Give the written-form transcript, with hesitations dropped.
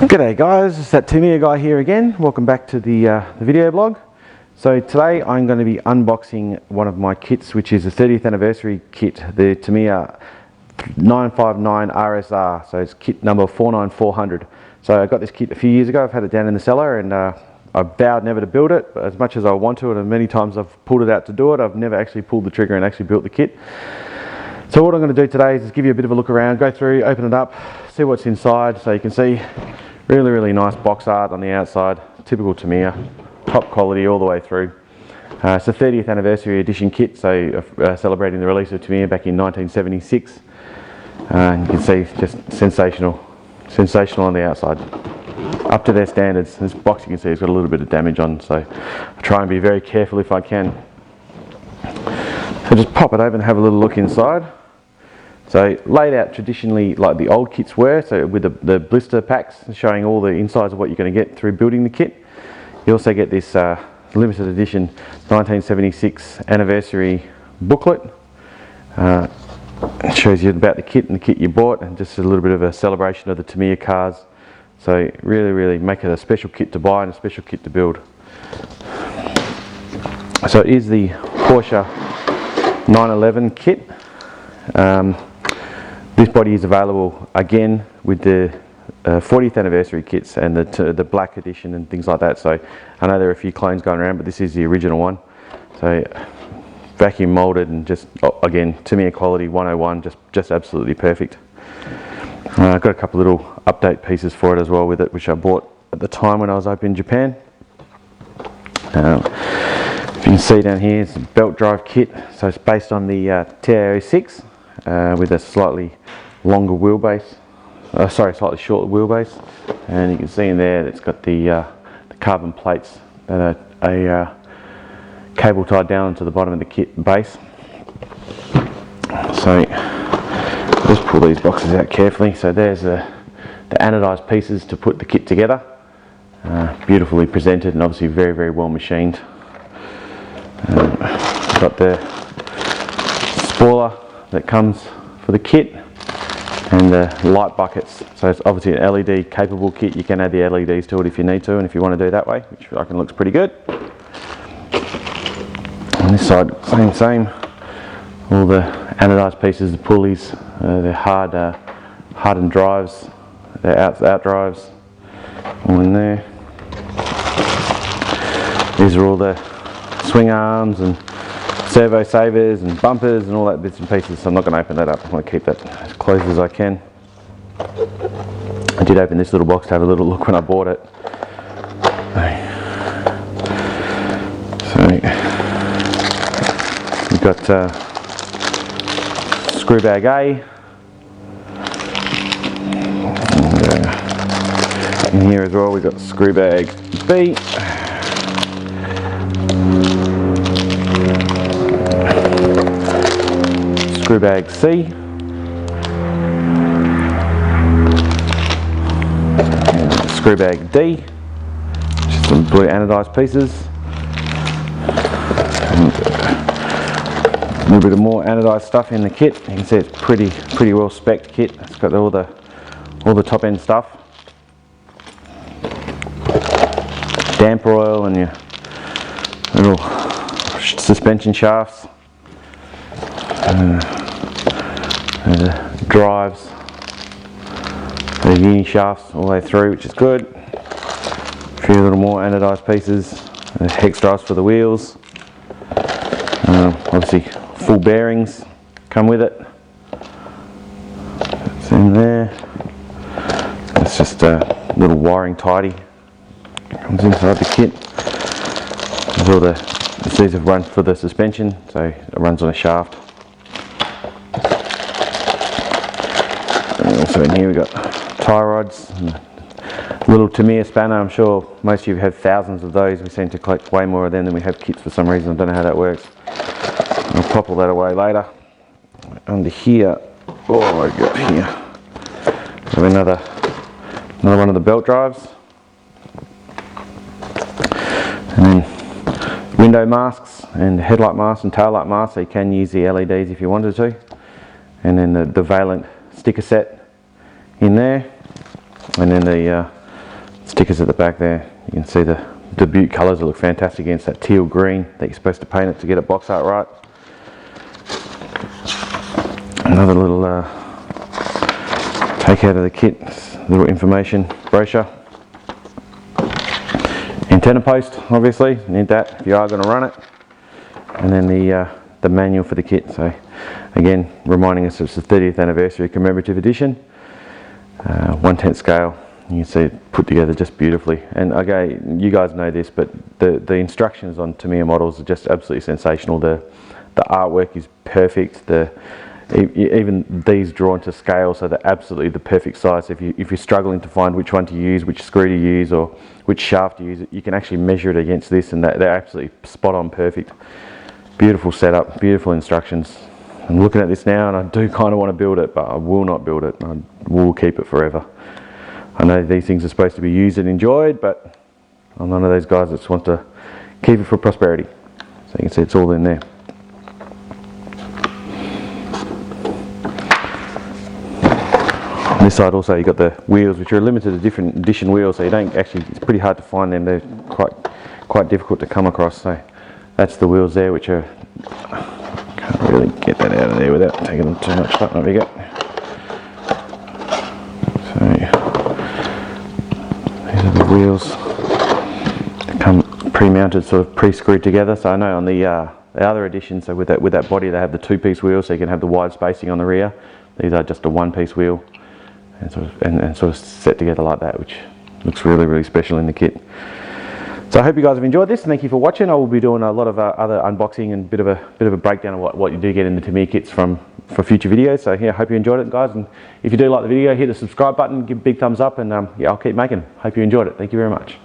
G'day guys, it's that Tamiya guy here again. Welcome back to the video blog. So today I'm going to be unboxing one of my kits, which is a 30th anniversary kit, the Tamiya 959 RSR. So it's kit number 49400. So I got this kit a few years ago. I've had it down in the cellar and I vowed never to build it, but as much as I want to, and many times I've pulled it out to do it, I've never actually pulled the trigger and actually built the kit. So what I'm going to do today is just give you a bit of a look around, go through, open it up, see what's inside. So you can see really nice box art on the outside, typical Tamiya, top quality all the way through. It's a 30th anniversary edition kit, so celebrating the release of Tamiya back in 1976. And you can see just sensational on the outside, up to their standards. This box, you can see, has got a little bit of damage on, so I try and be very careful if I can. So just pop it open and have a little look inside. So laid out traditionally like the old kits were, so with the blister packs showing all the insides of what you're going to get through building the kit. You also get this limited edition 1976 anniversary booklet. It shows you about the kit and the kit you bought, and just a little bit of a celebration of the Tamiya cars. So really make it a special kit to buy and a special kit to build. So it is the Porsche 911 kit. This body is available again with the 40th anniversary kits and the black edition and things like that. So I know there are a few clones going around, but this is the original one. So vacuum molded and just, again, Tamiya quality 101, just absolutely perfect. I've got a couple little update pieces for it as well with it, which I bought at the time when I was up in Japan. If you can see down here, it's a belt drive kit. So it's based on the TAO6 with a slightly longer wheelbase. Slightly shorter wheelbase. And you can see in there it's got the carbon plates that are cable tied down to the bottom of the kit base. So just pull these boxes out carefully. So there's the anodized pieces to put the kit together. Beautifully presented and obviously very well machined. Got the spoiler that comes for the kit and the light buckets. So it's obviously an LED capable kit. You can add the LEDs to it if you need to and if you want to do that way, which I reckon looks pretty good. On this side, same. All the anodized pieces, the pulleys, the hardened drives, the out drives, all in there. These are all the swing arms and servo savers and bumpers and all that bits and pieces, so I'm not going to open that up. I want to keep that as closed as I can. I did open this little box to have a little look when I bought it. So we've got screw bag A, and in here as well we've got screw bag B. Screw bag C, and screw bag D, just some blue anodized pieces, and a little bit of more anodized stuff in the kit. You can see it's pretty well spec'd kit. It's got all the top end stuff, damper oil and your little suspension shafts. The drives, the uni shafts all the way through, which is good. A few little more anodized pieces, hex drives for the wheels. Obviously full bearings come with it. It's in there. It's just a little wiring tidy. Comes inside the kit. There's all these have run for the suspension, so it runs on a shaft. And also in here we've got tie rods, and a little Tamiya spanner. I'm sure most of you have thousands of those. We seem to collect way more of them than we have kits for some reason. I don't know how that works. I'll pop all that away later. Under here, oh, I got here. We have another one of the belt drives, and then window masks and headlight masks and tail light masks. So you can use the LEDs if you wanted to, and then the Valent sticker set in there, and then the stickers at the back there. You can see the debut colours that look fantastic against that teal green that you're supposed to paint it to get it box art right. Another little take out of the kit, little information brochure. Antenna post, obviously, need that if you are going to run it. And then the manual for the kit. So again, reminding us it's the 30th anniversary commemorative edition. 1/10 scale. You can see it put together just beautifully. And okay, you guys know this, but the instructions on Tamiya models are just absolutely sensational. The artwork is perfect. Even these drawn to scale, so they're absolutely the perfect size. If you're struggling to find which one to use, which screw to use, or which shaft to use, you can actually measure it against this, and they're absolutely spot on perfect. Beautiful setup, beautiful instructions. I'm looking at this now, and I do kind of want to build it, but I will not build it. I will keep it forever. I know these things are supposed to be used and enjoyed, but I'm one of those guys that just wants to keep it for prosperity. So you can see it's all in there. On this side also you've got the wheels, which are a limited edition wheels, so you don't actually, it's pretty hard to find them. They're quite difficult to come across. So that's the wheels there, which are, can't really get that out of there without taking them too much. There we go. So these are the wheels. They come pre-mounted, sort of pre-screwed together. So I know on the other edition, so with that body, they have the two-piece wheel, so you can have the wide spacing on the rear. These are just a one-piece wheel. And sort of set together like that, which looks really, really special in the kit. So I hope you guys have enjoyed this, and thank you for watching. I will be doing a lot of other unboxing and bit of a breakdown of what you do get in the Tamiya kits for future videos. So yeah, I hope you enjoyed it, guys. And if you do like the video, hit the subscribe button, give a big thumbs up, and yeah, I'll keep making. Hope you enjoyed it. Thank you very much.